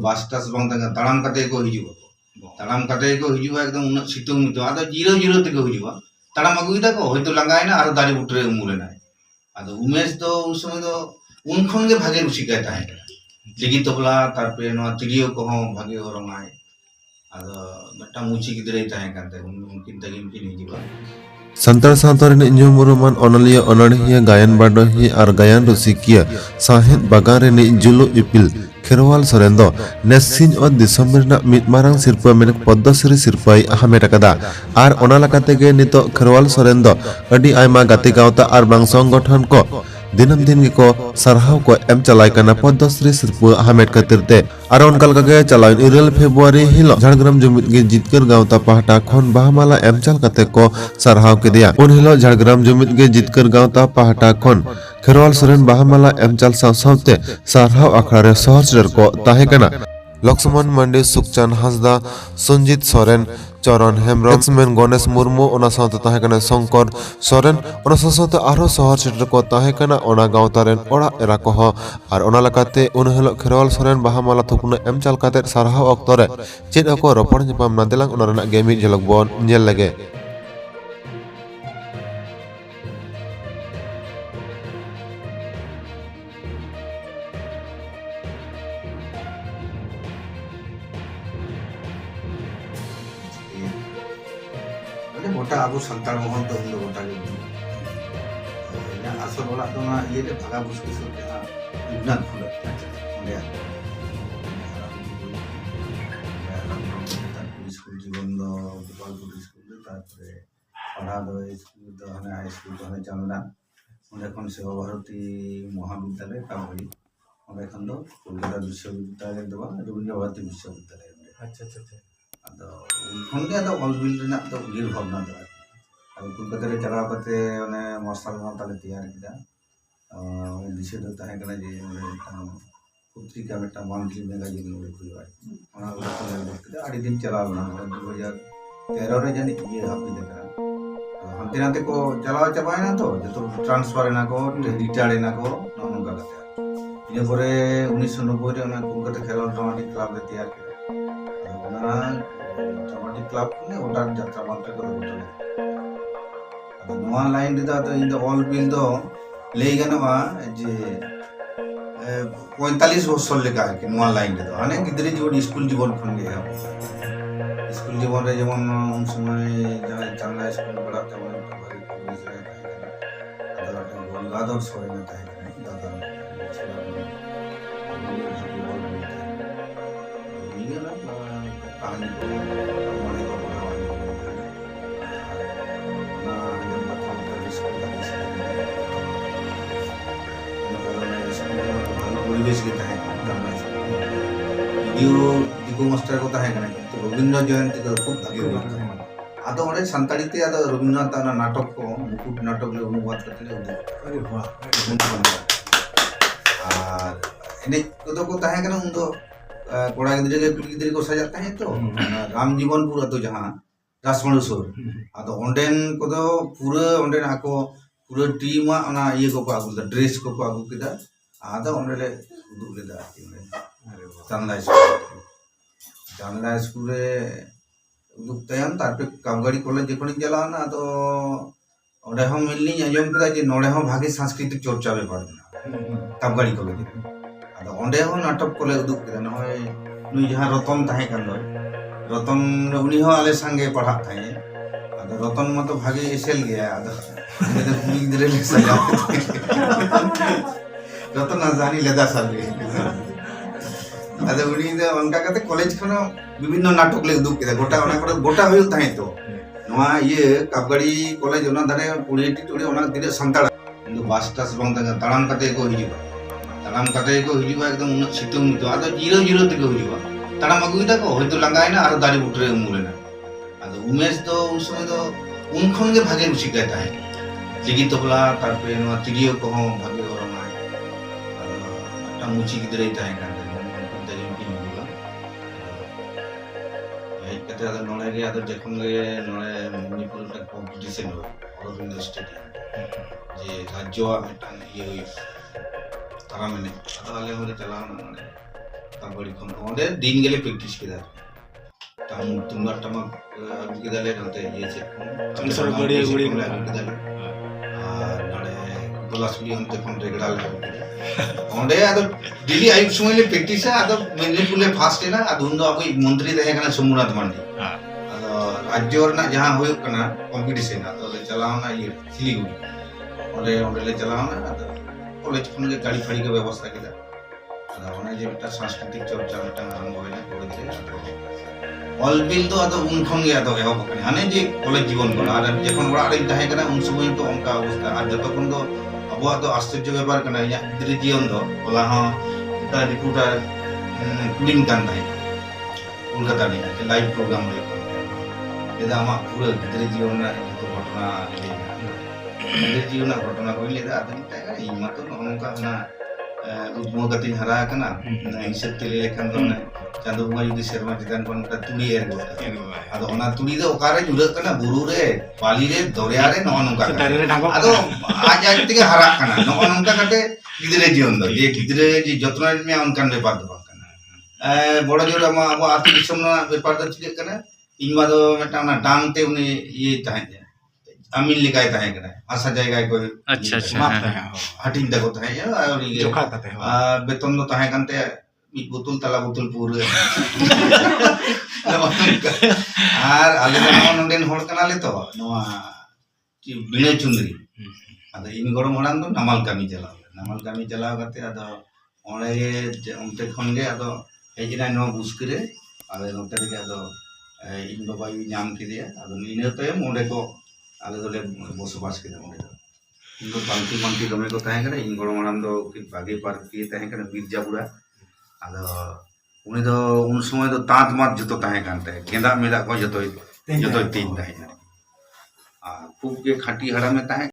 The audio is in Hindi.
bus tas bang tengah taram kate ko hijua taram kate ko hijua ekdom unat situng itu ado jiro te ko hijua taram agu ida ko hoyto langai na aro dari butre umule nai ado umesh do un somoy do un khon ge bhage rusikai tahe ligi tobla tarpore noa tirio ko hon bhage orongai ado meta muchi gidre tahe kante unkin tagim kin hijua Santar Santar ini nyumuruman onalia onarhiya gayan badohi ar gayan rusikia sahid bagan ini julu ipil Kherwal Sorendo Nesin o Disomer na mitmarang sirpa menek Poddosri sirpai ahamet akada ar onalakate ge nito Kherwal Sorendo adi aima gati gauta ar bang songgothon ko dinam din ko sarhaw ko em chalai kana Poddosri sirpa ahamet katirte ar onkal kage chalai 1 February hilo Jhargram jumit ge jitkar gauta pahta khon bahamala em chal kate ko sarhaw kedia un hilo Jhargram jumit ge jitkar gauta pahta khon Kherwal Soren bahamala emchal saute sarhaw akhare sohor ko tahekana Lakshman Mandi Sukchan Hasda Sunjit Soren Charan Hembrong X-Men Ganesh Murmu ona saute tahekana Shankar Soren ona saute arho sohor ko tahekana ona gautaren ora era koho ar ona lakate un hilo Kherwal Soren bahamala thupna emchal kate sarhaw oktore chet ako ropor nyapam nadelang ona rena gemi jhelok bon nyel lage गोटा अब संतान मोहन तो हम गोटा के या असर वाला तो ना ये के भागा मुश्किल से ना उन्नत फुल ओंडे स्कूल जीवन दो गोपालपुर स्कूल तारपरे पढ़ा दो स्कूल दो हने हाई स्कूल दो हने चांदना ओंडे खन सेवा भारती महाविद्यालय कामड़ी ओंडे खन दो कोलकाता विश्वविद्यालय दो रवींद्र भारती विश्वविद्यालय अच्छा ᱟᱫᱚ ᱩᱱᱠᱷᱚᱱ ᱜᱮ ᱟᱫᱚ ᱚᱞ ᱵᱤᱞ ᱨᱮᱱᱟᱜ ᱫᱚ ᱩᱭᱦᱟᱹᱨ ᱵᱷᱟᱵᱽᱱᱟ ᱫᱚ ᱟᱫᱚ ᱠᱳᱞᱠᱟᱛᱟ ᱨᱮ ᱪᱟᱞᱟᱣ ᱠᱟᱛᱮ ᱚᱱᱮ ᱢᱟᱨᱥᱟᱞ ᱢᱟᱛᱟᱞᱮ ᱛᱮᱭᱟᱨ ᱠᱮᱫᱟ ᱫᱤᱥᱟᱹ ᱫᱚ ᱛᱟᱦᱮᱸ ᱠᱟᱱᱟ ᱡᱮ ᱚᱸᱰᱮ ᱢᱤᱫᱴᱟᱝ ᱯᱚᱛᱨᱤᱠᱟ ᱢᱤᱫᱴᱟᱝ ᱢᱟᱱᱛᱷᱞᱤ ᱢᱮᱜᱟᱡᱤᱱ ᱩᱰᱩᱠ ᱦᱩᱭᱩᱜᱼᱟ ᱚᱱᱟ ᱩᱰᱩᱠ ᱠᱮᱫᱟ ᱟᱹᱰᱤ ᱫᱤᱱ ᱪᱟᱞᱟᱣ ᱞᱮᱱᱟ 2013 ᱨᱮ ᱡᱟᱹᱱᱤᱡ ᱤᱭᱟᱹ ᱦᱟᱹᱯᱤᱫ ᱟᱠᱟᱱᱟ ᱦᱟᱱᱛᱮ ᱱᱟᱛᱮ ᱠᱚ ᱪᱟᱞᱟᱣ ᱪᱟᱵᱟᱭᱮᱱᱟ ᱛᱚ ᱡᱚᱛᱚ ᱴᱨᱟᱱᱥᱯᱷᱟᱨ ᱮᱱᱟ ᱠᱚ ᱨᱤᱴᱟয়ার্ড ᱮᱱᱟ ᱠᱚ ᱱᱚᱝᱠᱟ ᱠᱟᱛᱮ ᱤᱱᱟᱹ ᱯᱚᱨᱮ 1990 ᱨᱮ ᱚᱱᱟ ᱠᱳᱞᱠᱟতা ᱠᱷᱮᱞᱳᱰ ᱰᱨᱟᱢᱟᱴᱤᱠ ᱠᱞᱟᱵᱽ ᱞᱮ ᱛᱮᱭᱟर ᱠᱮᱫᱟ ᱚᱱᱟ ड्रामाटिक क्लब ने ओटा यात्रा मानते को ओटा अब नवा लाइन रे दा इन द ऑल बिल दो ले गनवा जे 45 বছর লেখা আর কি নয়া লাइन রে মানে গিদরে জীবন স্কুল জীবন खन गे स्कूल जीवन रे जेमन उन समय जहां चांगला स्कूल पढ़ाते मन भारी पुलिस रे दादा गंगाधर सोरेन ताहे दादा कहानी को हमारे को ना हम मतलब स्कूल भालो परिवेश के ताहे वीडियो दिको मास्टर को ताहे कने तो रविंद्र जयंती को खूब भागे हुआ आदो ओने संताड़ी ते आदो रविन्द्रनाथ ना नाटक को मुकुट नाटक ले अनुवाद करते ले अरे वाह और एने को ताहे कने उन दो कोड़ा गिद्रे के कुड़ी गिद्रे को सजाता है तो राम जीवनपुर तो जहाँ रासमणुसुर आदो ओंडेन को तो पूरा ओंडेन आको पूरा टीम ना ये को आगु ड्रेस को आगु किदा आदो ओंडेले उदुग लेदा चांदला स्कूल रे उदुग तयन तारपे कामगाड़ी कॉलेज जेखोनी चला ना तो ओंडे हम मिलनी आजम किदा जे नोडे हम भागे सांस्कृतिक चर्चा बेपार कामगाड़ी कॉलेज आदो ओंडे हो नाटक कोले उदुग केदा नय नुई जहां रतन ताहे कान दो रतन उनी हो आले संगे पढ़ा थाए आदो रतन मतो भागे एसेल गया आदो मेरे कुड़ी गिदरे ले सजा रतन जानी लेदा साले आदो उनी दे उनका कते कॉलेज खनो विभिन्न नाटक ले उदुग केदा गोटा ओना करे गोटा होय थाए तो नवा ये काबगाड़ी कॉलेज ओना धारे 20 टोड़ी ओना दिरे संताड़ बास टास बंग ताड़ाम कते को हिजुबा ताड़ाम कते को हिजुबा एकदम उन सितुंग तो आदो जीरो ते को हिजुबा ताड़ाम अगु दा को होयतो लांगायना आरो दारी बुटरे उमुलेना आदो उमेश तो उन समय तो उन खन गे भागे रुसिका ताहे लिगी तबला तारपरे नवा तिरियो को हो भागे ओरमाय आदो टा मुची गिदरे ताहे कान तगेम कि निबुला ए कते आदो नोले गे आदो देखन गे नोले मणिपुर टा कॉम्पिटिशन हो रविंद्र स्टेडियम जे राज्य मिटान ये तारा मैंने आदो आले होरे चलाना माने ताबड़ी खन ओंडे दिन गेले प्रैक्टिस केदा तुमगा टमक अगु केदाले नते ये से कंसर बड़ी बड़ी केदाले नडे गोलासुली अंते खन रेगड़ाल ओंडे आदो दिल्ली आयुब समय ले प्रैक्टिस आदो मेदिनीपुर ले फास्ट है ना आदो उन दो अबो मंत्री तहे कना सोमनाथ मांडी आदो राज्य रना जहां होय कना कंपटीशन आदो ले चलावना ये सिलीगुड़ी ओंडे ओंडे ले चलावना आदो कॉलेज खन के गाड़ी फाड़ी के व्यवस्था केदा आदो ओने जे मिटा सांस्कृतिक चर्चा मिटा आरंभ होइना कॉलेज रे ऑलबिल तो आदो उन खन गे आदो एहो बकनी हाने जे कॉलेज जीवन को आर जखन बड़ा रे तहे कना उन समय तो उनका अवस्था आर जतो खन दो अब तो आश्चर्य व्यापार करना या गिद्रे जीवन दो बोला हां ता रिपोर्टर कुलिंग कान थाई कोलकाता ने लाइव प्रोग्राम रे एदा आमा पूरा गिद्रे जीवन ना तो घटना गिद्रे जीवन ना घटना कोई लेदा आदमी ता इमा तो नोंका ना उद्मो गति हरा कना हिसाब के लेखन दो ना चांदो बुंगा जुदी शर्मा चितान कोन ता तुड़ी एर गो आदो ओना तुड़ी दो ओकारे जुड़ा कना बुरु रे पाली रे दरिया रे नोंका आदो आज आज तेगे हरा कना नोंका कते गिद्रे जीवन दो जे गिद्रे जी जत्न में उनकान व्यापार दो कना बड़ जोर मा अब आर्थिक दिसम ना व्यापार दो चिके कना इनमा दो मेटा ना डांग ते उनी ये ताहे अमीन लिकाय ताहे कना आशा जायगा को अच्छा अच्छा हटिंग दगो ताहे और ये जोखा ताते बेतन दो ताहे कानते मी बोतल तला बोतल पूरे आर आले नोंडेन होड़ कना ले तो नोआ बिने चुंदरी आदो इन गरम हड़ान दो नमाल कामी चलाव करते आदो ओने उनते खन गे आदो हेजना नो बुस्करे आले नोते रे आदो इन बाबा नाम किदिया आदो नीने तयम ओंडे को आले दोले बसबास केदा ओंडे दो इन दो बांती दमे को ताहे कना इन गरम हड़ान दो कि बागे पार्क की ताहे कना मिर्जापुरा आदो उनी दो उन समय दो तांत मात जतो ताहे कानते गेंदा मेदा को जतो तीन ताहे खूब के खाटी हड़ा में ताहे